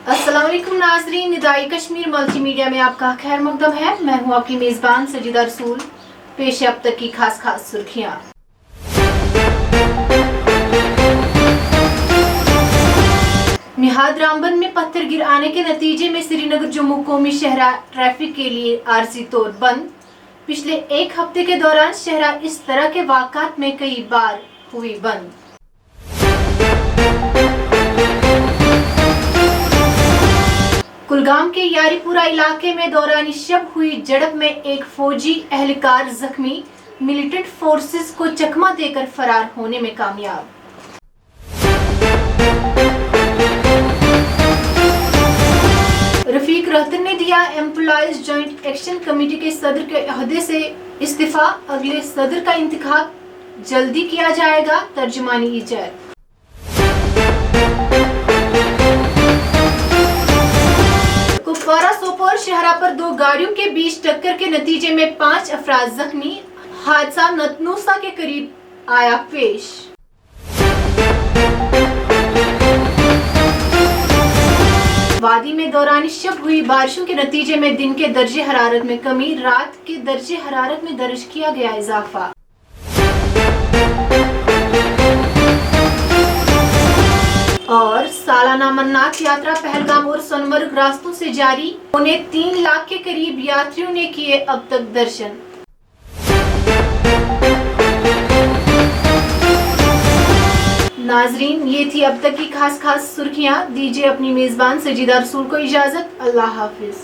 अस्सलाम वालेकुम नाजरीन, निदाई कश्मीर मल्टीमीडिया में आपका खैर मकदम है। मैं हूं आपकी मेज़बान सजीदा रसूल। पेश अब तक की खास सुर्खियां। निहाद रामबन में पत्थर गिर आने के नतीजे में श्रीनगर जम्मू कौमी शहरा ट्रैफिक के लिए आरजी तौर बंद। पिछले एक हफ्ते के दौरान शहरा इस तरह के वाक़ात में कई बार हुई बंद। कुलगाम के यारीपुरा इलाके में दौरान शब हुई झड़प में एक फौजी एहलकार जख्मी, मिलिटेंट फोर्सेस को चकमा देकर फरार होने में कामयाब। रफीक रहतर ने दिया एम्प्लॉयज जॉइंट एक्शन कमेटी के सदर के ओहदे से इस्तीफा। अगले सदर का इंतखाब जल्दी किया जाएगा। तर्जुमानी इजाज़त। कुपवारा सोपोर शहरा पर दो गाड़ियों के बीच टक्कर के नतीजे में 5 अफराद जख्मी। हादसा नतनूसा के करीब आया पेश। वादी में दौरान शब हुई बारिशों के नतीजे में दिन के दर्जे हरारत में कमी, रात के दर्जे हरारत में दर्ज किया गया इजाफा। और सालाना मन्नात यात्रा पहलगाम और सोनमर्ग रास्तों से जारी। 3 लाख के करीब यात्रियों ने किए अब तक दर्शन। नाजरीन, ये थी अब तक की खास सुर्खियां। दीजिए अपनी मेजबान सजीदा रसूल को इजाजत। अल्लाह हाफिज।